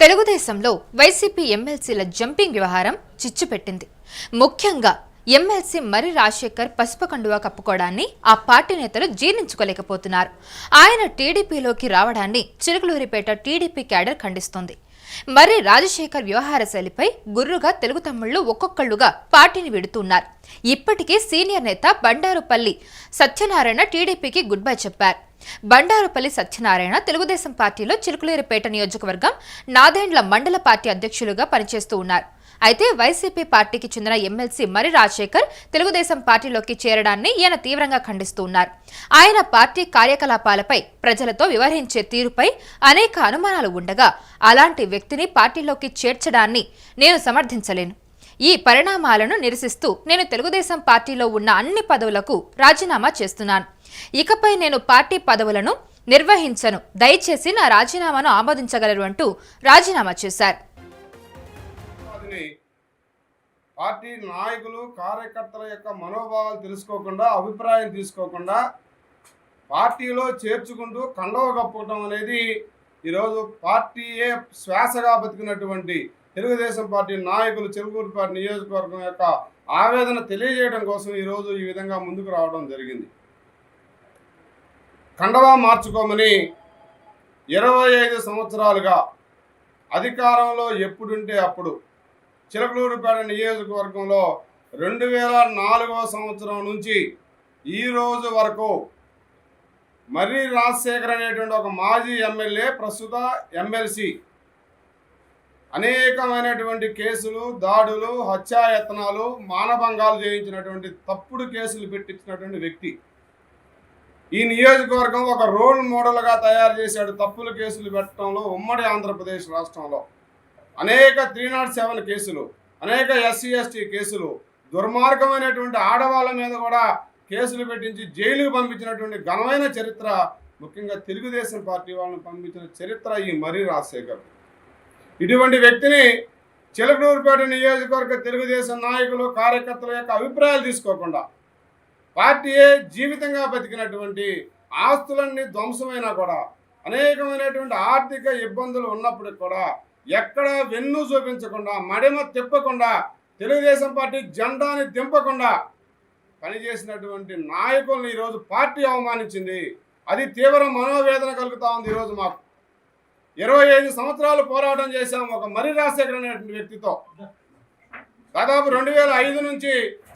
తెలుగుదేశంలో YCP ఎమ్మెల్సీల jumping వ్యవహారం చిచ్చుపెట్టింది. ముఖ్యంగా ఎమ్మెల్సీ మర్రి రాజశేఖర్ పసుపు కండువా కప్పుకోవడాన్ని ఆ పార్టీ నేతలు జీర్ణించుకోలేకపోతున్నారు. ఆయన టీడీపీలోకి రావడాన్ని చిలుకలూరిపేట టీడీపీ క్యాడర్ ఖండిస్తోంది. మర్రి రాజశేఖర్ వ్యవహార శైలిపై గుర్రుగా తెలుగు తమ్ముళ్లు ఒక్కొక్కళ్లుగా పార్టీని విడుతున్నారు. ఇప్పటికే సీనియర్ నేత బండారుపల్లి సత్యనారాయణ టీడీపీకి గుడ్ బై చెప్పారు. బండారుపల్లి సత్యనారాయణ తెలుగుదేశం పార్టీలో చిలుకలూరిపేట నియోజకవర్గం నాదేండ్ల మండల పార్టీ అధ్యక్షులుగా పనిచేస్తూ ఉన్నారు. అయితే వైసీపీ పార్టీకి చెందిన ఎమ్మెల్సీ మర్రి రాజశేఖర్ తెలుగుదేశం పార్టీలోకి చేరడాన్ని ఈయన తీవ్రంగా ఖండిస్తూ ఉన్నారు. ఆయన పార్టీ కార్యకలాపాలపై ప్రజలతో వ్యవహరించే తీరుపై అనేక అనుమానాలు ఉండగా అలాంటి వ్యక్తిని పార్టీలోకి చేర్చడాన్ని నేను సమర్థించలేను. ఈ పరిణామాలను నిరసిస్తూ నేను తెలుగుదేశం పార్టీలో ఉన్న అన్ని పదవులకు రాజీనామా చేస్తున్నాను. ఇకపై నేను పార్టీ పదవులను నిర్వహించను. దయచేసి నా రాజీనామాను ఆమోదించగలరు అంటూ రాజీనామా చేశారు. పార్టీ నాయకులు కార్యకర్తల యొక్క మనోభావాలు తెలుసుకోకుండా, అభిప్రాయం తీసుకోకుండా పార్టీలో చేర్చుకుంటూ కండవ కప్పుకోవడం అనేది ఈరోజు పార్టీయే శ్వాసగా బతికినటువంటి తెలుగుదేశం పార్టీ నాయకులు చిలుకూరుపేట నియోజకవర్గం యొక్క ఆవేదన తెలియజేయడం కోసం ఈరోజు ఈ విధంగా ముందుకు రావడం జరిగింది. కండవా మార్చుకోమని 25 సంవత్సరాలుగా అధికారంలో ఎప్పుడుంటే అప్పుడు చిలుకలూరిపేట నియోజకవర్గంలో 2004వ సంవత్సరం నుంచి ఈ రోజు వరకు మర్రి రాజశేఖర్ అనేటువంటి ఒక మాజీ ఎమ్మెల్యే, ప్రస్తుత ఎమ్మెల్సీ అనేకమైనటువంటి కేసులు, దాడులు, హత్యాయత్నాలు, మానభంగాలు చేయించినటువంటి తప్పుడు కేసులు పెట్టించినటువంటి వ్యక్తి. ఈ నియోజకవర్గం ఒక రోల్ మోడల్గా తయారు చేశాడు. తప్పుల కేసులు పెట్టడంలో ఉమ్మడి ఆంధ్రప్రదేశ్ రాష్ట్రంలో అనేక 307 కేసులు, అనేక SC/ST కేసులు, దుర్మార్గమైనటువంటి ఆడవాళ్ళ మీద కూడా కేసులు పెట్టించి జైలుకు పంపించినటువంటి ఘనమైన చరిత్ర, ముఖ్యంగా తెలుగుదేశం పార్టీ వాళ్ళని పంపించిన చరిత్ర ఈ మర్రి రాజశేఖర్. ఇటువంటి వ్యక్తిని చిలుకలూరిపేట నియోజకవర్గ తెలుగుదేశం నాయకులు, కార్యకర్తల యొక్క అభిప్రాయాలు తీసుకోకుండా పార్టీయే జీవితంగా బతికినటువంటి, ఆస్తులన్నీ ధ్వంసమైనా కూడా, అనేకమైనటువంటి ఆర్థిక ఇబ్బందులు ఉన్నప్పటికి కూడా ఎక్కడ వెన్ను చూపించకుండా, మడిమ తిప్పకుండా, తెలుగుదేశం పార్టీ జెండాని దింపకుండా పనిచేసినటువంటి నాయకులను ఈరోజు పార్టీ అవమానించింది. అది తీవ్ర మనోవేదన కలుగుతా ఉంది. ఈరోజు మాకు 25 సంవత్సరాలు పోరాటం చేశాం ఒక మర్రి రాజశేఖర్ అనేటువంటి వ్యక్తితో. దాదాపు 2005 నుంచి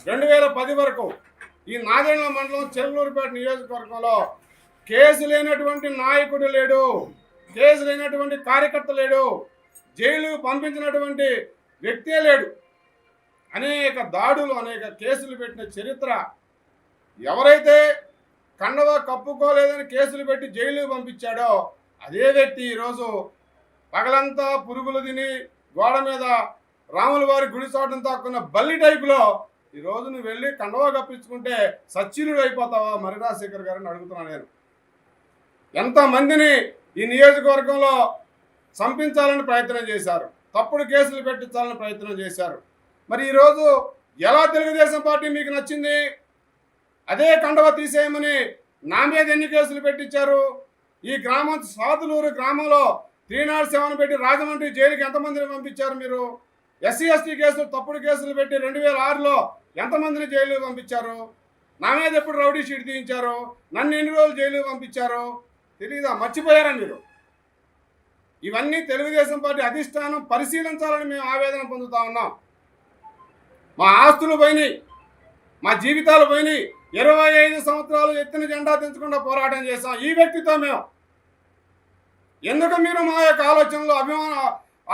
2010 వరకు ఈ నాదేండ్ల మండలం చిలుకలూరిపేట నియోజకవర్గంలో కేసు లేనటువంటి నాయకుడు లేడు, కేసు లేనటువంటి కార్యకర్త లేడు, జైలుకు పంపించినటువంటి వ్యక్తే లేడు. అనేక దాడులు, అనేక కేసులు పెట్టిన చరిత్ర. ఎవరైతే కండవ కప్పుకోలేదని కేసులు పెట్టి జైలుకు పంపించాడో అదే వ్యక్తి ఈరోజు పగలంతా పురుగులు తిని గోడ మీద రాముల వారి గుడి చోటం తాక్కున్న బల్లి టైపులో ఈరోజు నువ్వు వెళ్ళి కండవా కప్పించుకుంటే సచ్చిలుడు అయిపోతావా మర్రి రాజశేఖర్ గారిని అడుగుతున్నాను నేను. ఎంతమందిని ఈ నియోజకవర్గంలో చంపించాలని ప్రయత్నం చేశారు, తప్పుడు కేసులు పెట్టించాలని ప్రయత్నం చేశారు. మరి ఈరోజు ఎలా తెలుగుదేశం పార్టీ మీకు నచ్చింది? అదే కండవ తీసేయమని నా మీద ఎన్ని కేసులు పెట్టించారు? ఈ గ్రామం సాతులూరు గ్రామంలో 307 పెట్టి రాజమండ్రి జైలుకి ఎంతమందిని పంపించారు మీరు? SC/ST కేసులు, తప్పుడు కేసులు పెట్టి 2006లో ఎంతమందిని జైలుకి పంపించారు? నా మీద ఎప్పుడు రౌడీ షీట్ తీయించారు? నన్ను ఎన్ని రోజులు జైలుకి పంపించారు? తెలీదా? మర్చిపోయారా మీరు? ఇవన్నీ తెలుగుదేశం పార్టీ అధిష్టానం పరిశీలించాలని మేము ఆవేదన పొందుతా ఉన్నాం. మా ఆస్తులు పోయినాయి, మా జీవితాలు పోయినాయి. 25 సంవత్సరాలు ఎత్తిన జెండా తెంచకుండా పోరాటం చేశాం ఈ వ్యక్తితో మేము. ఎందుకు మీరు మా యొక్క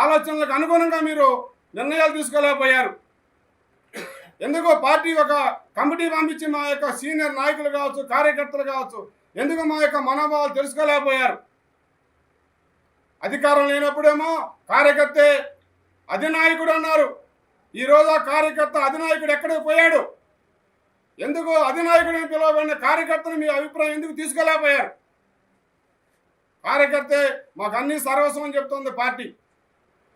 ఆలోచనలకు అనుగుణంగా మీరు నిర్ణయాలు తీసుకోలేకపోయారు? ఎందుకు పార్టీ ఒక కమిటీ పంపించి మా యొక్క సీనియర్ నాయకులు కావచ్చు, కార్యకర్తలు కావచ్చు, ఎందుకు మా యొక్క మనోభావాలు తెలుసుకోలేకపోయారు? అధికారం లేనప్పుడేమో కార్యకర్తే అధినాయకుడు అన్నారు. ఈరోజు ఆ కార్యకర్త అధినాయకుడు ఎక్కడికి పోయాడు? ఎందుకు అధినాయకుడిని పిలువబడిన కార్యకర్తను మీ అభిప్రాయం ఎందుకు తీసుకోలేకపోయారు? కార్యకర్తే మాకు అన్ని సర్వస్వం అని చెప్తుంది పార్టీ.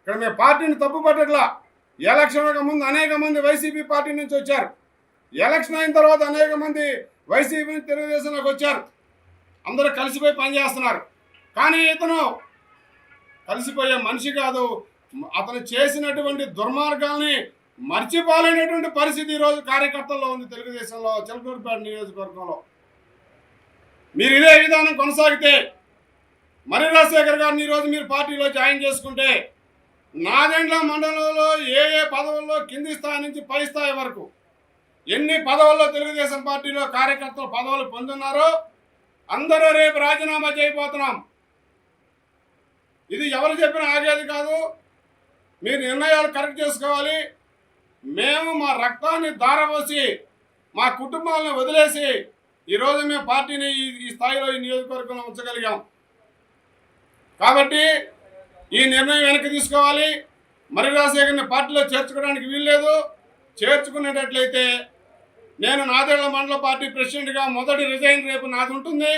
ఇక్కడ మేము పార్టీని తప్పుపట్టట్లా. ఎలక్షన్లకు ముందు అనేక మంది వైసీపీ పార్టీ నుంచి వచ్చారు, ఎలక్షన్ అయిన తర్వాత అనేక మంది వైసీపీ నుంచి తెలుగుదేశంలోకి వచ్చారు. అందరూ కలిసిపోయి పనిచేస్తున్నారు. కానీ ఇతను కలిసిపోయే మనిషి కాదు. అతను చేసినటువంటి దుర్మార్గాల్ని మర్చిపోలేనటువంటి పరిస్థితి ఈరోజు కార్యకర్తల్లో ఉంది తెలుగుదేశంలో, చిలకలూరిపేట నియోజకవర్గంలో. మీరు ఇదే విధానం కొనసాగితే మర్రి రాజశేఖర్ గారిని ఈరోజు మీరు పార్టీలో జాయిన్ చేసుకుంటే నాదెండ్ల మండలంలో ఏ ఏ పదవుల్లో కింది స్థాయి నుంచి పై స్థాయి వరకు ఎన్ని పదవుల్లో తెలుగుదేశం పార్టీలో కార్యకర్తలు పదవులు పొందున్నారో అందరూ రేపు రాజీనామా చేయబోతున్నాం. ఇది ఎవరు చెప్పినా ఆగేది కాదు. మీరు నిర్ణయాలు కరెక్ట్ చేసుకోవాలి. మేము మా రక్తాన్ని ధారపోసి మా కుటుంబాలను వదిలేసి ఈరోజు మేము పార్టీని ఈ స్థాయిలో ఈ నియోజకవర్గంలో ఉంచగలిగాం. కాబట్టి ఈ నిర్ణయం వెనక్కి తీసుకోవాలి. మర్రి రాజశేఖర్ని పార్టీలో చేర్చుకోవడానికి వీల్లేదు. చేర్చుకునేటట్లయితే నేను నాదెళ్ల మండల పార్టీ ప్రెసిడెంట్గా మొదటి రిజైన్ రేపు నాది ఉంటుంది.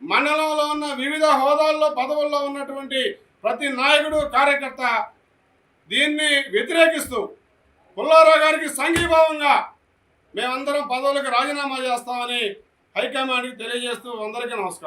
మండలంలో ఉన్న వివిధ హోదాల్లో పదవుల్లో ఉన్నటువంటి ప్రతి నాయకుడు కార్యకర్త దీన్ని వ్యతిరేకిస్తూ పుల్లారావు గారికి సంఘీభావంగా మేమందరం పదవులకు రాజీనామా చేస్తామని హైకమాండ్కి తెలియజేస్తూ అందరికీ నమస్కారం.